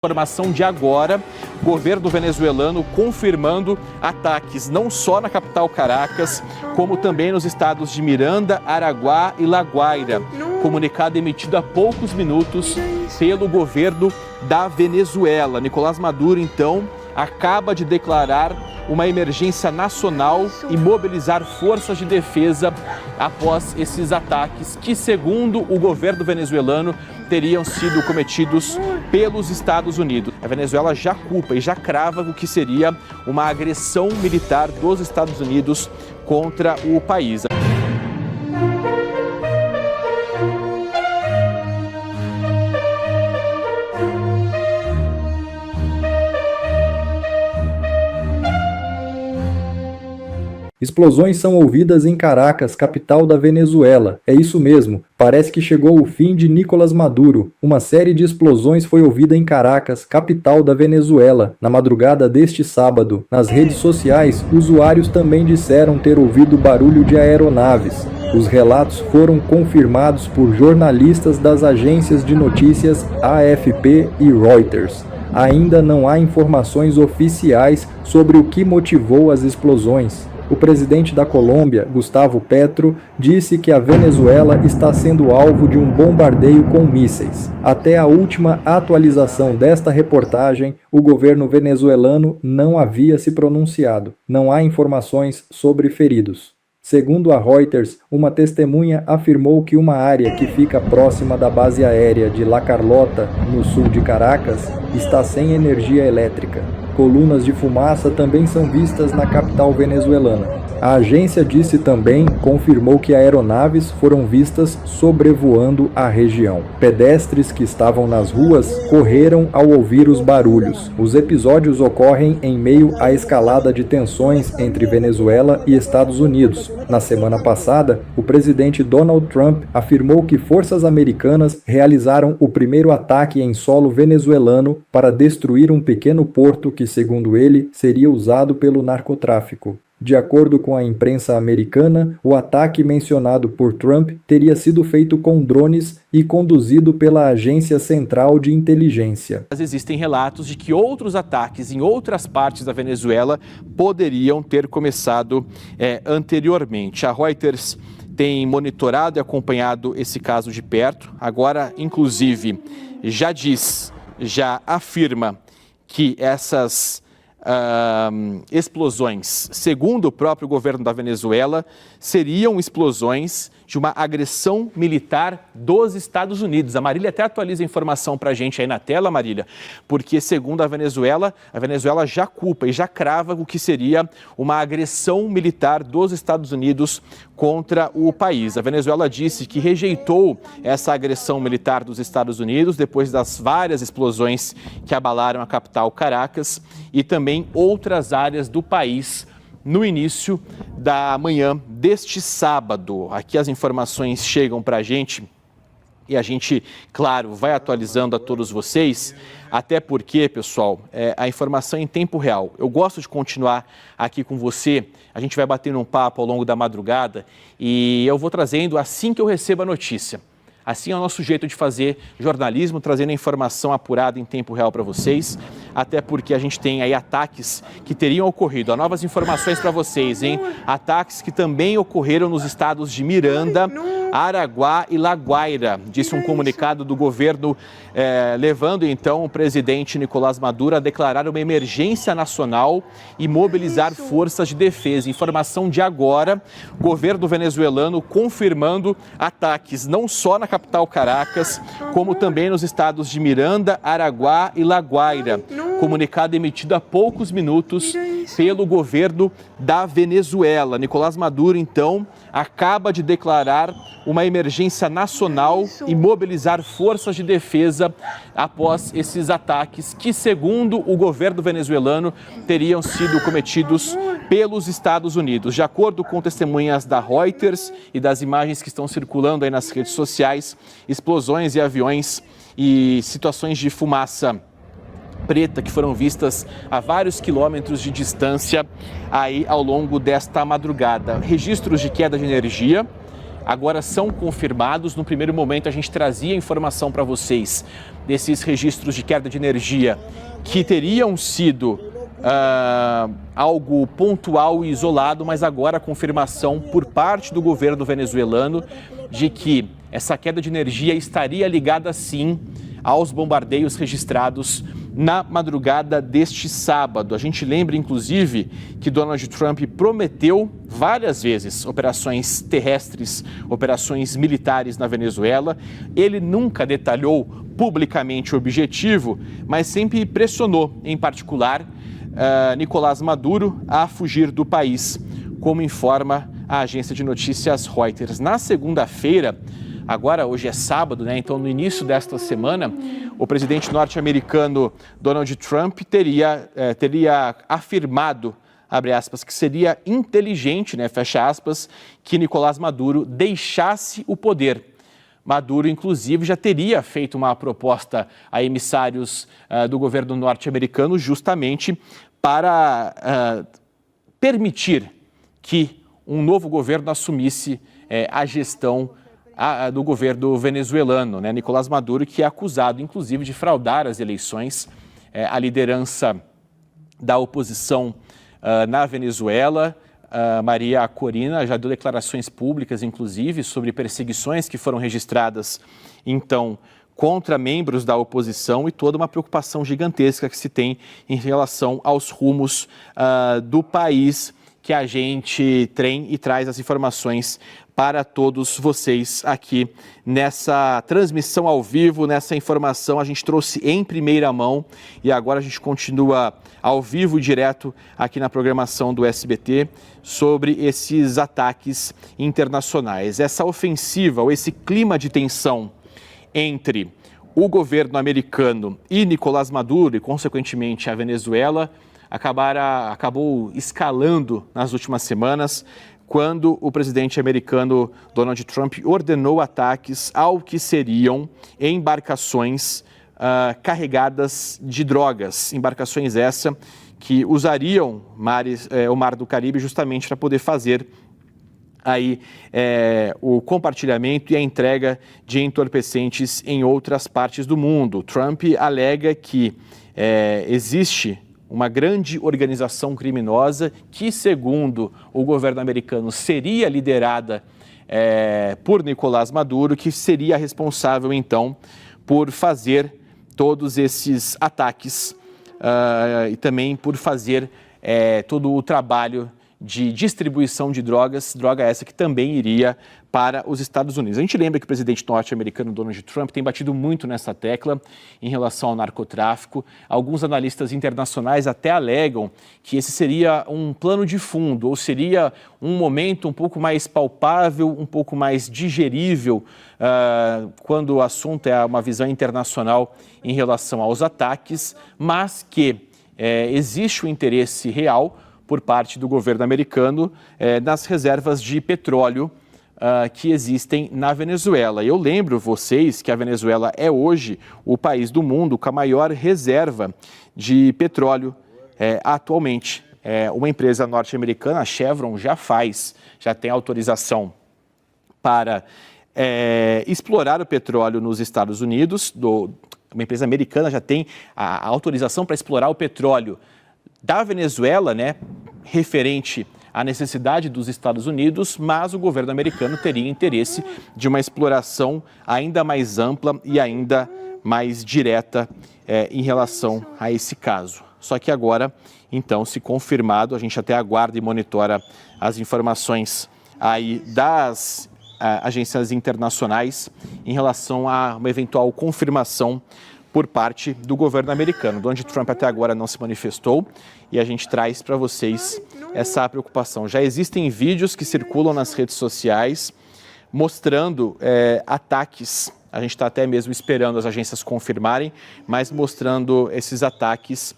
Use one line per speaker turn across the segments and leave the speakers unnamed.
Informação de agora, governo venezuelano confirmando ataques não só na capital Caracas, como também nos estados de Miranda, Araguá e La Guaira. Comunicado emitido há poucos minutos pelo governo da Venezuela. Nicolás Maduro, então, acaba de declarar uma emergência nacional e mobilizar forças de defesa após esses ataques que, segundo o governo venezuelano, teriam sido cometidos pelos Estados Unidos. A Venezuela já culpa e já crava o que seria uma agressão militar dos Estados Unidos contra o país.
Explosões são ouvidas em Caracas, capital da Venezuela. É isso mesmo, parece que chegou o fim de Nicolás Maduro. Uma série de explosões foi ouvida em Caracas, capital da Venezuela, na madrugada deste sábado. Nas redes sociais, usuários também disseram ter ouvido barulho de aeronaves. Os relatos foram confirmados por jornalistas das agências de notícias AFP e Reuters. Ainda não há informações oficiais sobre o que motivou as explosões. O presidente da Colômbia, Gustavo Petro, disse que a Venezuela está sendo alvo de um bombardeio com mísseis. Até a última atualização desta reportagem, o governo venezuelano não havia se pronunciado. Não há informações sobre feridos. Segundo a Reuters, uma testemunha afirmou que uma área que fica próxima da base aérea de La Carlota, no sul de Caracas, está sem energia elétrica. Colunas de fumaça também são vistas na capital venezuelana. A agência confirmou que aeronaves foram vistas sobrevoando a região. Pedestres que estavam nas ruas correram ao ouvir os barulhos. Os episódios ocorrem em meio à escalada de tensões entre Venezuela e Estados Unidos. Na semana passada, o presidente Donald Trump afirmou que forças americanas realizaram o primeiro ataque em solo venezuelano para destruir um pequeno porto que, segundo ele, seria usado pelo narcotráfico. De acordo com a imprensa americana, o ataque mencionado por Trump teria sido feito com drones e conduzido pela Agência Central de Inteligência.
Existem relatos de que outros ataques em outras partes da Venezuela poderiam ter começado anteriormente. A Reuters tem monitorado e acompanhado esse caso de perto. Agora, inclusive, já afirma que essas explosões, segundo o próprio governo da Venezuela, seriam explosões de uma agressão militar dos Estados Unidos. A Marília até atualiza a informação para a gente aí na tela, Marília, porque segundo a Venezuela já culpa e já crava o que seria uma agressão militar dos Estados Unidos contra o país. A Venezuela disse que rejeitou essa agressão militar dos Estados Unidos depois das várias explosões que abalaram a capital Caracas e também outras áreas do país no início da manhã deste sábado. Aqui as informações chegam para a gente e a gente, claro, vai atualizando a todos vocês, até porque, pessoal, a informação é em tempo real. Eu gosto de continuar aqui com você, a gente vai batendo um papo ao longo da madrugada e eu vou trazendo assim que eu recebo a notícia. Assim é o nosso jeito de fazer jornalismo, trazendo a informação apurada em tempo real para vocês, até porque a gente tem aí ataques que teriam ocorrido. Há novas informações para vocês, hein? Ataques que também ocorreram nos estados de Miranda, Araguá e La Guaira, disse um comunicado do governo, levando então o presidente Nicolás Maduro a declarar uma emergência nacional e mobilizar forças de defesa. Informação de agora, governo venezuelano confirmando ataques não só na capital Caracas, como também nos estados de Miranda, Araguá e La Guaira. Comunicado emitido há poucos minutos pelo governo da Venezuela. Nicolás Maduro, então, acaba de declarar uma emergência nacional e mobilizar forças de defesa após esses ataques que, segundo o governo venezuelano, teriam sido cometidos pelos Estados Unidos. De acordo com testemunhas da Reuters e das imagens que estão circulando aí nas redes sociais, explosões e aviões e situações de fumaça preta que foram vistas a vários quilômetros de distância aí ao longo desta madrugada. Registros de queda de energia agora são confirmados. No primeiro momento a gente trazia informação para vocês desses registros de queda de energia que teriam sido algo pontual e isolado, mas agora a confirmação por parte do governo venezuelano de que essa queda de energia estaria ligada sim aos bombardeios registrados na madrugada deste sábado. A gente lembra, inclusive, que Donald Trump prometeu várias vezes operações terrestres, operações militares na Venezuela. Ele nunca detalhou publicamente o objetivo, mas sempre pressionou, em particular, Nicolás Maduro a fugir do país, como informa a agência de notícias Reuters. Na segunda-feira, agora hoje é sábado, né? Então no início desta semana, o presidente norte-americano Donald Trump teria afirmado, abre aspas, que seria inteligente, né, fecha aspas, que Nicolás Maduro deixasse o poder. Maduro, inclusive, já teria feito uma proposta a emissários do governo norte-americano justamente para permitir que um novo governo assumisse a gestão do governo venezuelano, né? Nicolás Maduro, que é acusado, inclusive, de fraudar as eleições. A liderança da oposição na Venezuela, Maria Corina, já deu declarações públicas, inclusive, sobre perseguições que foram registradas, então, contra membros da oposição e toda uma preocupação gigantesca que se tem em relação aos rumos do país, que a gente tem e traz as informações para todos vocês aqui nessa transmissão ao vivo, nessa informação a gente trouxe em primeira mão e agora a gente continua ao vivo direto aqui na programação do SBT sobre esses ataques internacionais. Essa ofensiva ou esse clima de tensão entre o governo americano e Nicolás Maduro e, consequentemente, a Venezuela acabou escalando nas últimas semanas, quando o presidente americano Donald Trump ordenou ataques ao que seriam embarcações carregadas de drogas. Embarcações essa que usariam o Mar do Caribe justamente para poder fazer aí o compartilhamento e a entrega de entorpecentes em outras partes do mundo. Trump alega que existe uma grande organização criminosa que, segundo o governo americano, seria liderada por Nicolás Maduro, que seria responsável, então, por fazer todos esses ataques e também por fazer todo o trabalho de distribuição de drogas, droga essa que também iria para os Estados Unidos. A gente lembra que o presidente norte-americano Donald Trump tem batido muito nessa tecla em relação ao narcotráfico. Alguns analistas internacionais até alegam que esse seria um plano de fundo, ou seria um momento um pouco mais palpável, um pouco mais digerível, quando o assunto é uma visão internacional em relação aos ataques, mas que existe um interesse real por parte do governo americano nas reservas de petróleo que existem na Venezuela. Eu lembro vocês que a Venezuela é hoje o país do mundo com a maior reserva de petróleo atualmente. Uma empresa norte-americana, a Chevron, já tem autorização para explorar o petróleo nos Estados Unidos. Uma empresa americana já tem a autorização para explorar o petróleo da Venezuela, né, referente à necessidade dos Estados Unidos, mas o governo americano teria interesse de uma exploração ainda mais ampla e ainda mais direta em relação a esse caso. Só que agora, então, se confirmado, a gente até aguarda e monitora as informações aí das agências internacionais em relação a uma eventual confirmação por parte do governo americano. Donald Trump até agora não se manifestou e a gente traz para vocês essa preocupação. Já existem vídeos que circulam nas redes sociais mostrando ataques A gente está até mesmo esperando as agências confirmarem, mas mostrando esses ataques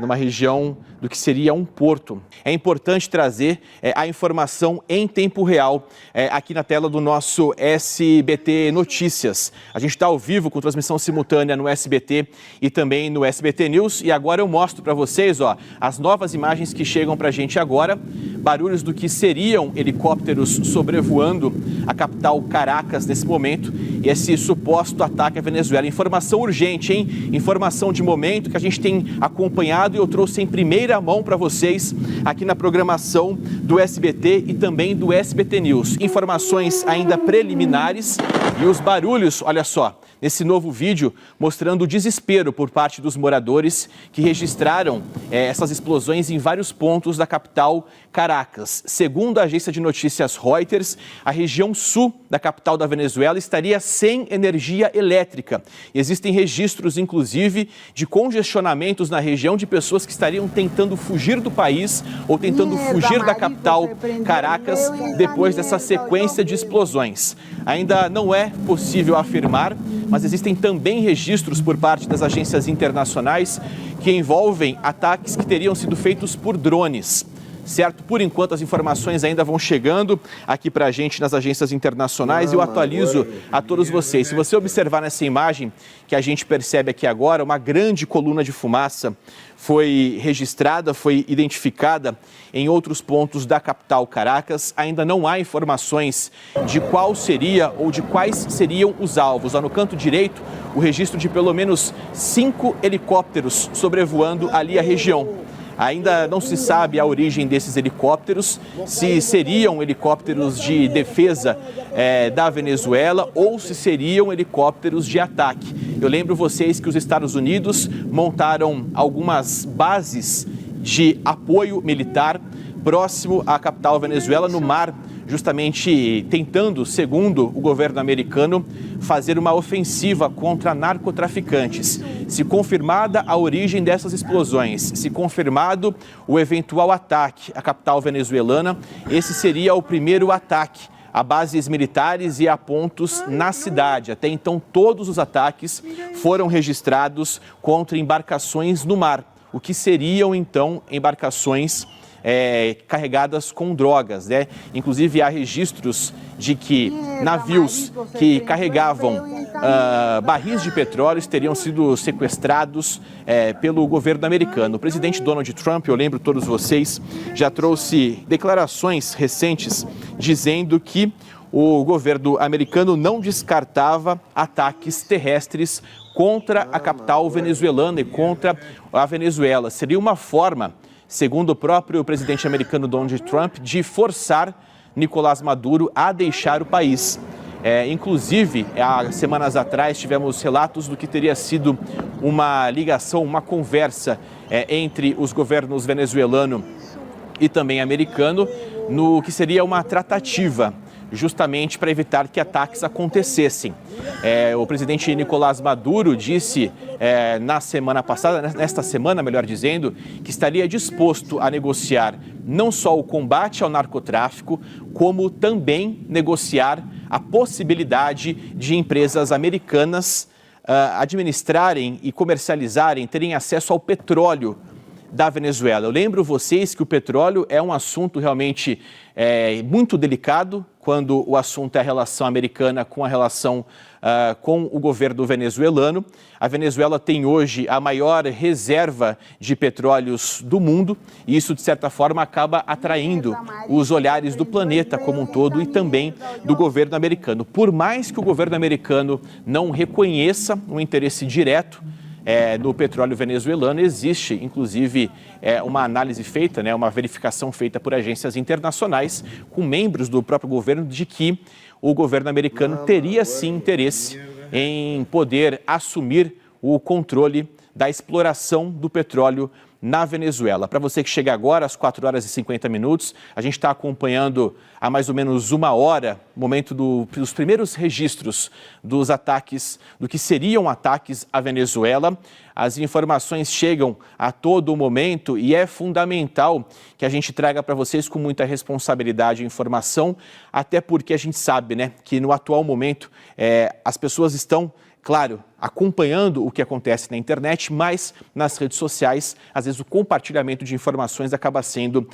numa região do que seria um porto. É importante trazer a informação em tempo real aqui na tela do nosso SBT Notícias. A gente está ao vivo com transmissão simultânea no SBT e também no SBT News. E agora eu mostro para vocês as novas imagens que chegam para a gente agora. Barulhos do que seriam helicópteros sobrevoando a capital Caracas nesse momento. E esse suposto ataque à Venezuela. Informação urgente, hein? Informação de momento que a gente tem acompanhado e eu trouxe em primeira mão para vocês aqui na programação do SBT e também do SBT News. Informações ainda preliminares e os barulhos, olha só, nesse novo vídeo mostrando o desespero por parte dos moradores que registraram essas explosões em vários pontos da capital Caracas. Segundo a agência de notícias Reuters, a região sul da capital da Venezuela estaria sem energia elétrica. Existem registros, inclusive, de congestionamentos na região de pessoas que estariam tentando fugir do país ou tentando fugir da capital Caracas depois dessa sequência de explosões. Ainda não é possível afirmar, mas existem também registros por parte das agências internacionais que envolvem ataques que teriam sido feitos por drones. Certo? Por enquanto, as informações ainda vão chegando aqui para a gente nas agências internacionais e eu atualizo a todos vocês. Se você observar nessa imagem que a gente percebe aqui agora, uma grande coluna de fumaça foi registrada, foi identificada em outros pontos da capital Caracas. Ainda não há informações de qual seria ou de quais seriam os alvos. Lá no canto direito, o registro de pelo menos 5 helicópteros sobrevoando ali a região. Ainda não se sabe a origem desses helicópteros, se seriam helicópteros de defesa da Venezuela ou se seriam helicópteros de ataque. Eu lembro vocês que os Estados Unidos montaram algumas bases de apoio militar próximo à capital Venezuela, no mar, justamente tentando, segundo o governo americano, fazer uma ofensiva contra narcotraficantes. Se confirmada a origem dessas explosões, se confirmado o eventual ataque à capital venezuelana, esse seria o primeiro ataque a bases militares e a pontos na cidade. Até então, todos os ataques foram registrados contra embarcações no mar, o que seriam, então, embarcações carregadas com drogas, né? Inclusive há registros de que navios que carregavam barris de petróleo teriam sido sequestrados pelo governo americano. O presidente Donald Trump, eu lembro todos vocês, já trouxe declarações recentes dizendo que o governo americano não descartava ataques terrestres contra a capital venezuelana e contra a Venezuela. Seria uma forma, segundo o próprio presidente americano Donald Trump, de forçar Nicolás Maduro a deixar o país. Inclusive, há semanas atrás tivemos relatos do que teria sido uma ligação, uma conversa entre os governos venezuelano e também americano, no que seria uma tratativa justamente para evitar que ataques acontecessem. O presidente Nicolás Maduro disse na semana passada, nesta semana, melhor dizendo, que estaria disposto a negociar não só o combate ao narcotráfico, como também negociar a possibilidade de empresas americanas administrarem e comercializarem, terem acesso ao petróleo da Venezuela. Eu lembro vocês que o petróleo é um assunto realmente muito delicado quando o assunto é a relação americana com a relação com o governo venezuelano. A Venezuela tem hoje a maior reserva de petróleos do mundo e isso, de certa forma, acaba atraindo os olhares do planeta como um todo e também do governo americano. Por mais que o governo americano não reconheça um interesse direto no petróleo venezuelano, existe, inclusive, uma análise feita, uma verificação feita por agências internacionais com membros do próprio governo de que o governo americano teria, sim, interesse em poder assumir o controle da exploração do petróleo na Venezuela. Para você que chega agora, às 4 horas e 50 minutos, a gente está acompanhando há mais ou menos 1 hora, momento dos primeiros registros dos ataques, do que seriam ataques à Venezuela. As informações chegam a todo momento e é fundamental que a gente traga para vocês com muita responsabilidade a informação, até porque a gente sabe, né, que no atual momento as pessoas estão, claro, acompanhando o que acontece na internet, mas nas redes sociais, às vezes o compartilhamento de informações acaba sendo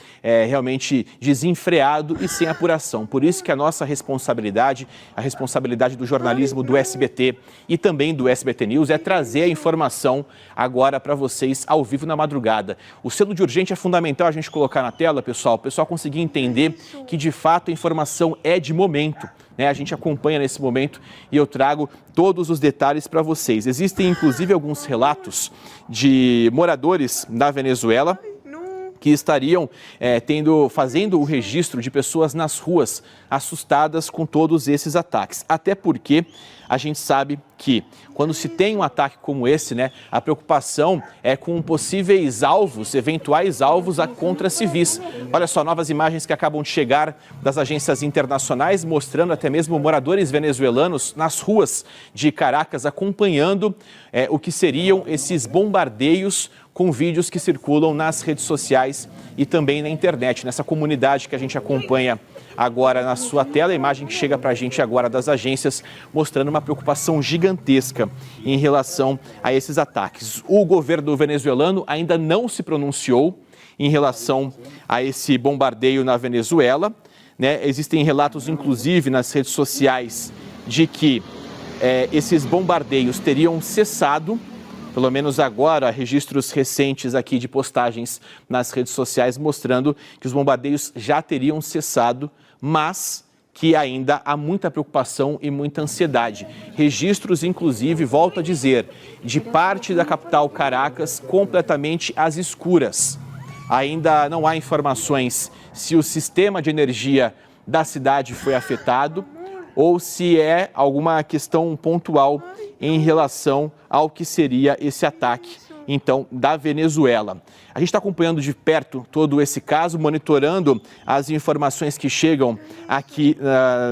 realmente desenfreado e sem apuração. Por isso que a nossa responsabilidade, a responsabilidade do jornalismo do SBT e também do SBT News é trazer a informação agora para vocês ao vivo na madrugada. O selo de urgente é fundamental a gente colocar na tela, pessoal, o pessoal conseguir entender que de fato a informação é de momento. A gente acompanha nesse momento e eu trago todos os detalhes para vocês. Existem, inclusive, alguns relatos de moradores da Venezuela que estariam fazendo o registro de pessoas nas ruas assustadas com todos esses ataques. Até porque a gente sabe que quando se tem um ataque como esse, a preocupação é com possíveis alvos, eventuais alvos contra civis. Olha só, novas imagens que acabam de chegar das agências internacionais, mostrando até mesmo moradores venezuelanos nas ruas de Caracas acompanhando o que seriam esses bombardeios com vídeos que circulam nas redes sociais e também na internet, nessa comunidade que a gente acompanha agora na sua tela, a imagem que chega para a gente agora das agências, mostrando uma preocupação gigantesca em relação a esses ataques. O governo venezuelano ainda não se pronunciou em relação a esse bombardeio na Venezuela, Existem relatos, inclusive, nas redes sociais de que esses bombardeios teriam cessado. Pelo menos agora, registros recentes aqui de postagens nas redes sociais mostrando que os bombardeios já teriam cessado, mas que ainda há muita preocupação e muita ansiedade. Registros, inclusive, volto a dizer, de parte da capital Caracas completamente às escuras. Ainda não há informações se o sistema de energia da cidade foi afetado ou se é alguma questão pontual em relação ao que seria esse ataque, então, da Venezuela. A gente está acompanhando de perto todo esse caso, monitorando as informações que chegam aqui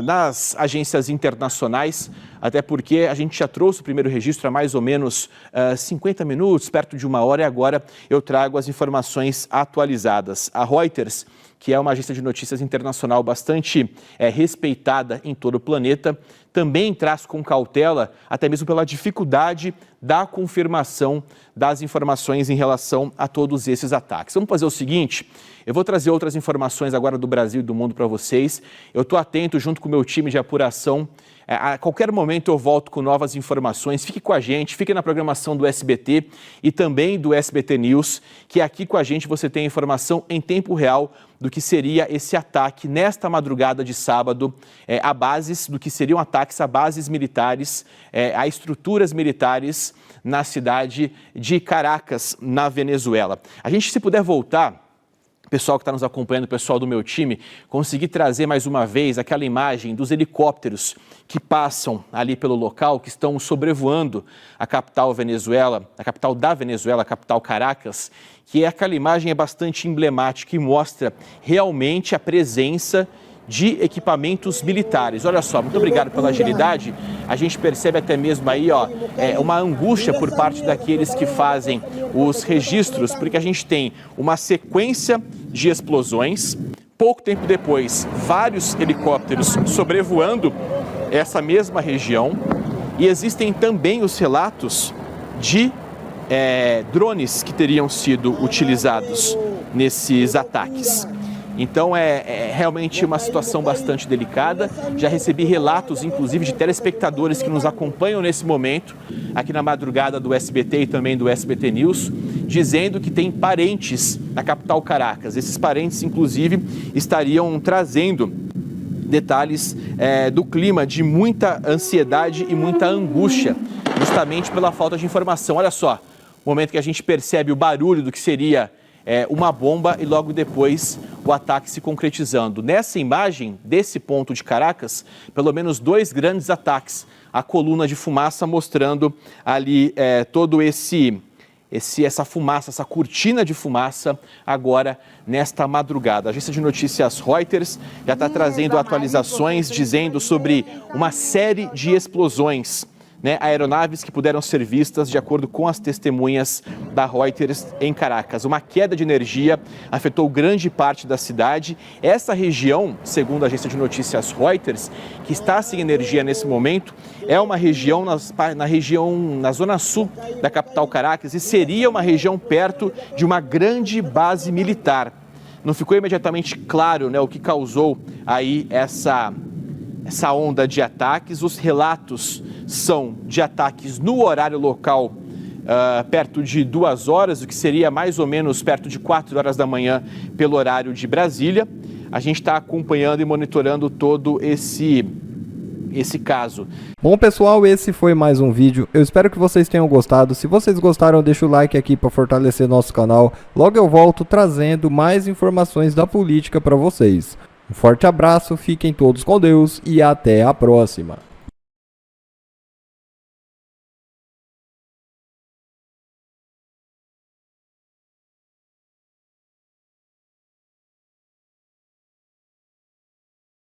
nas agências internacionais, até porque a gente já trouxe o primeiro registro há mais ou menos 50 minutos, perto de 1 hora, e agora eu trago as informações atualizadas. A Reuters, que é uma agência de notícias internacional bastante respeitada em todo o planeta, também traz com cautela, até mesmo pela dificuldade da confirmação das informações em relação a todos esses ataques. Vamos fazer o seguinte, eu vou trazer outras informações agora do Brasil e do mundo para vocês. Eu estou atento junto com o meu time de apuração. A qualquer momento eu volto com novas informações. Fique com a gente, fique na programação do SBT e também do SBT News, que aqui com a gente você tem informação em tempo real do que seria esse ataque nesta madrugada de sábado a bases, do que seriam ataques a bases militares, a estruturas militares na cidade de Caracas, na Venezuela. A gente, se puder voltar, pessoal que está nos acompanhando, pessoal do meu time, conseguir trazer mais uma vez aquela imagem dos helicópteros que passam ali pelo local, que estão sobrevoando a capital Venezuela, a capital da Venezuela, a capital Caracas, que aquela imagem é bastante emblemática e mostra realmente a presença de equipamentos militares. Olha só, muito obrigado pela agilidade. A gente percebe até mesmo aí, uma angústia por parte daqueles que fazem os registros, porque a gente tem uma sequência de explosões. Pouco tempo depois, vários helicópteros sobrevoando essa mesma região. E existem também os relatos de drones que teriam sido utilizados nesses ataques. Então é realmente uma situação bastante delicada. Já recebi relatos, inclusive, de telespectadores que nos acompanham nesse momento, aqui na madrugada do SBT e também do SBT News, dizendo que tem parentes na capital Caracas. Esses parentes, inclusive, estariam trazendo detalhes do clima de muita ansiedade e muita angústia, justamente pela falta de informação. Olha só, o momento que a gente percebe o barulho do que seria uma bomba e logo depois o ataque se concretizando. Nessa imagem desse ponto de Caracas, pelo menos 2 grandes ataques. A coluna de fumaça mostrando ali todo esse essa fumaça, essa cortina de fumaça agora nesta madrugada. A agência de notícias Reuters já está trazendo atualizações dizendo sobre uma série de explosões, né, aeronaves que puderam ser vistas de acordo com as testemunhas da Reuters em Caracas. Uma queda de energia afetou grande parte da cidade. Essa região, segundo a agência de notícias Reuters, que está sem energia nesse momento, é uma região na zona sul da capital Caracas e seria uma região perto de uma grande base militar. Não ficou imediatamente claro, né, o que causou aí essa onda de ataques. Os relatos são de ataques no horário local, perto de 2 horas, o que seria mais ou menos perto de 4 horas da manhã pelo horário de Brasília. A gente está acompanhando e monitorando todo esse caso.
Bom, pessoal, esse foi mais um vídeo. Eu espero que vocês tenham gostado. Se vocês gostaram, deixa o like aqui para fortalecer nosso canal. Logo eu volto trazendo mais informações da política para vocês. Um forte abraço, fiquem todos com Deus e até a próxima.